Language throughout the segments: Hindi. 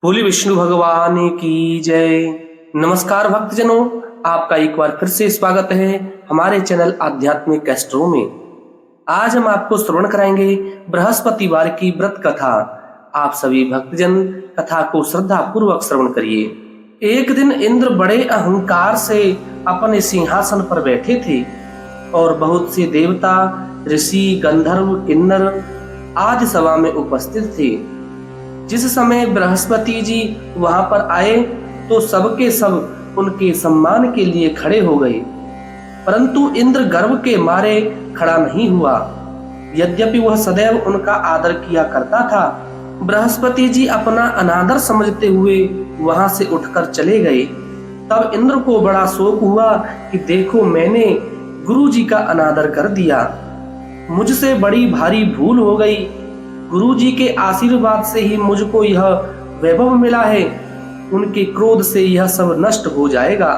बोले विष्णु भगवान की जय। नमस्कार भक्तजनों, आपका एक बार फिर से स्वागत है हमारे चैनल आध्यात्मिक एस्ट्रो में। आज हम आपको श्रवण कराएंगे बृहस्पतिवार की व्रत कथा। आप सभी भक्तजन कथा को श्रद्धा पूर्वक श्रवण करिए। एक दिन इंद्र बड़े अहंकार से अपने सिंहासन पर बैठे थे और बहुत से देवता, ऋषि, गंधर्व, किन्नर आदि सभा में उपस्थित थे। जिस समय बृहस्पति जी वहां पर आए तो सबके सब उनके सम्मान के लिए खड़े हो गए, परंतु इंद्र गर्व के मारे खड़ा नहीं हुआ। यद्यपि वह सदैव उनका आदर किया करता था, बृहस्पति जी अपना अनादर समझते हुए वहां से उठकर चले गए। तब इंद्र को बड़ा शोक हुआ कि देखो, मैंने गुरु जी का अनादर कर दिया, मुझसे बड़ी भारी भूल हो गई। गुरु जी के आशीर्वाद से ही मुझको यह वैभव मिला है, उनके क्रोध से यह सब नष्ट हो जाएगा,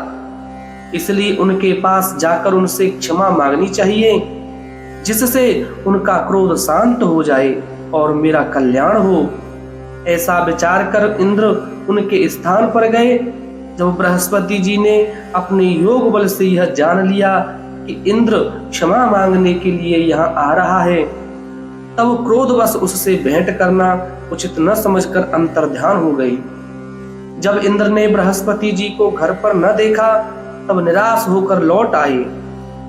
इसलिए उनके पास जाकर उनसे क्षमा मांगनी चाहिए, जिससे उनका क्रोध शांत हो जाए और मेरा कल्याण हो। ऐसा विचार कर इंद्र उनके स्थान पर गए। जब बृहस्पति जी ने अपने योग बल से यह जान लिया कि इंद्र क्षमा मांगने के लिए यहाँ आ रहा है, तब क्रोधवश उससे भेंट करना उचित न समझकर अंतर्ध्यान हो गई। जब इंद्र ने बृहस्पति जी को घर पर न देखा, तब निराश होकर लौट आए।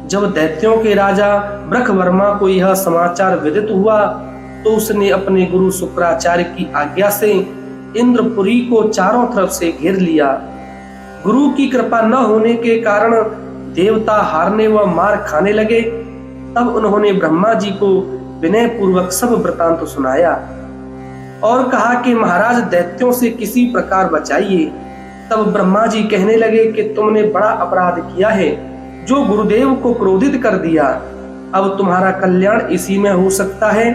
जब दैत्यों के राजा ब्रखवर्मा को यह समाचार विदित हुआ, तो उसने अपने गुरु शुक्राचार्य की आज्ञा से इंद्रपुरी को चारों तरफ से घेर लिया। गुरु की कृपा न होने के कारण देवता हारने व मार खाने लगे। तब उन्होंने ब्रह्मा जी को विनय पूर्वक सब वृतांत सुनाया और कहा कि महाराज, दैत्यों से किसी प्रकार बचाइए। तब ब्रह्मा जी कहने लगे कि तुमने बड़ा अपराध किया है, जो गुरुदेव को क्रोधित कर दिया। अब तुम्हारा कल्याण इसी में हो सकता है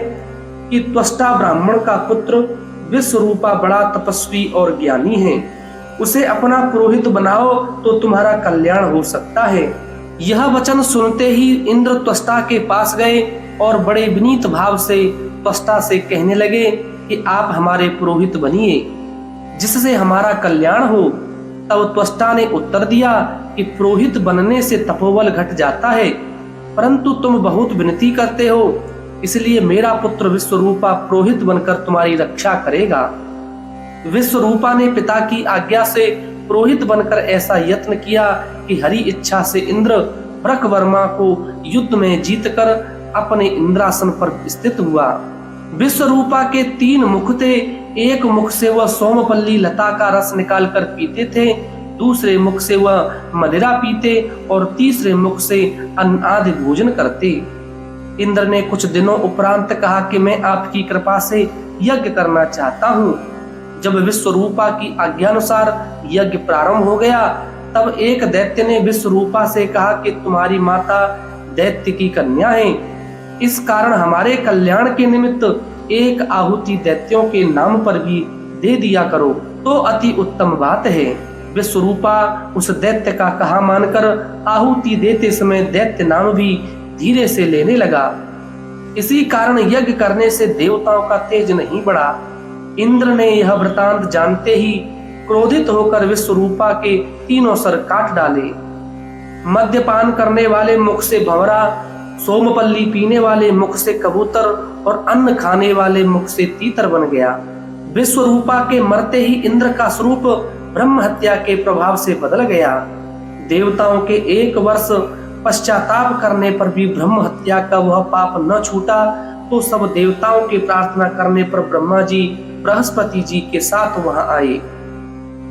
कि त्वष्टा ब्राह्मण का पुत्र विश्वरूपा बड़ा तपस्वी और ज्ञानी है, उसे अपना पुरोहित बनाओ तो तुम्हारा कल्याण हो सकता है। यह वचन सुनते ही इंद्र त्वष्टा के पास गए और बड़े विनीत भाव से त्वष्टा से कहने लगे कि आप हमारे पुरोहित बनिए, जिससे हमारा कल्याण हो। तब त्वष्टा ने उत्तर दिया कि पुरोहित बनने से तपोबल घट जाता है, परंतु तुम बहुत विनती करते हो, इसलिए मेरा पुत्र विश्वरूपा पुरोहित बनकर तुम्हारी रक्षा करेगा। विश्वरूपा ने पिता की आज्ञा से पुरोहित बनकर ऐसा यत्न किया कि हरि इच्छा से इंद्र ब्रखवर्मा को युद्ध में जीतकर अपने इंद्रासन पर स्थित हुआ। विश्वरूपा के 3 मुख थे। एक मुख से वह सोमपल्ली लता का रस निकालकर पीते थे, दूसरे मुख से वह मदिरा पीते और तीसरे मुख से अन्न आदि भोजन करते। इंद्र ने कुछ दिनों उपरांत कहा कि मैं आपकी कृपा से यज्ञ करना चाहता हूँ। जब विश्वरूपा की आज्ञानुसार यज्ञ प्रारंभ हो गया, तब एक दैत्य ने विश्वरूपा से कहा कि तुम्हारी माता दैत्य की कन्या है, इस कारण हमारे कल्याण के निमित्त एक आहुति दैत्यों के नाम पर भी दे दिया करो तो अति उत्तम बात है। विश्वरूपा उस दैत्य का कहा मानकर आहुति देते समय दैत्य नाम भी धीरे से लेने लगा। इसी कारण यज्ञ करने से देवताओं का तेज नहीं बढ़ा। इंद्र ने यह वृतांत जानते ही क्रोधित होकर विश्वरूपा के 3 सर काट डाले। मद्यपान करने वाले मुख से भंवरा, सोमपल्ली पीने वाले मुख से कबूतर और अन्न खाने वाले मुख से तीतर बन गया। विश्वरूपा के मरते ही इंद्र का स्वरूप ब्रह्म हत्या के प्रभाव से बदल गया। देवताओं के 1 वर्ष पश्चाताप करने पर भी ब्रह्म हत्या का वह पाप न छूटा, तो सब देवताओं की प्रार्थना करने पर ब्रह्मा जी बृहस्पति जी के साथ वहां आए।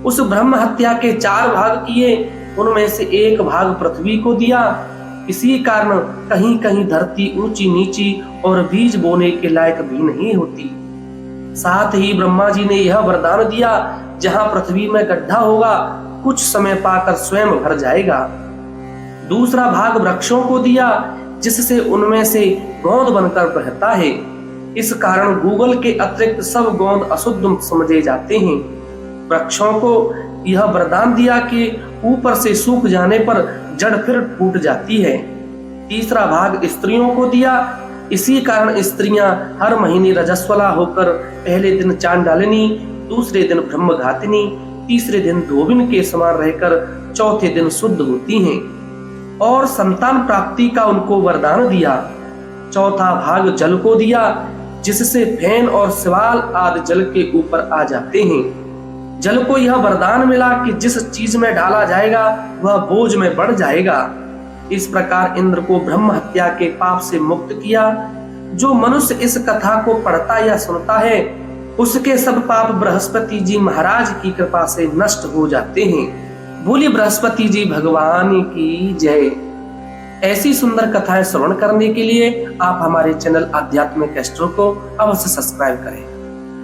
उस ब्रह्म हत्या के 4 भाग किए, उनमें से 1 भाग पृथ्वी को दिया। इसी कारण कहीं कहीं धरती ऊंची नीची और बीज बोने के लायक भी नहीं होती। साथ ही ब्रह्मा जी ने यह वरदान दिया, जहां पृथ्वी में गड्ढा होगा, कुछ समय पाकर स्वयं भर जाएगा। दूसरा भाग वृक्षों को दिया, जिससे उनमें से गोंद बनकर बहता है। इस कारण गूगल के अतिरिक्त सब गोंद अशुद्ध समझे जाते हैं। वृक्षों को यह वरदान दिया कि ऊपर से सूख जाने पर जड़ फिर फूट जाती है। तीसरा भाग स्त्रियों को दिया, इसी कारण स्त्रियां हर महीने रजस्वला होकर पहले दिन चांडालिनी दूसरे दिन ब्रह्मघातिनी, तीसरे दिन धोबिन के समान रहकर चौथे दिन शुद्ध होती हैं और संतान प्राप्ति का उनको वरदान दिया। चौथा भाग जल को दिया, जिससे फेन और सिवाल आदि जल के ऊपर आ जाते हैं। जल को यह वरदान मिला कि जिस चीज में डाला जाएगा वह बोझ में बढ़ जाएगा। इस प्रकार इंद्र को ब्रह्म हत्या के पाप से मुक्त किया। जो मनुष्य इस कथा को पढ़ता या सुनता है उसके सब पाप बृहस्पति जी महाराज की कृपा से नष्ट हो जाते हैं। बोलिए बृहस्पति जी भगवान की जय। ऐसी सुंदर कथाएं श्रवण करने के लिए आप हमारे चैनल आध्यात्मिक एस्ट्रो को अवश्य सब्सक्राइब करें।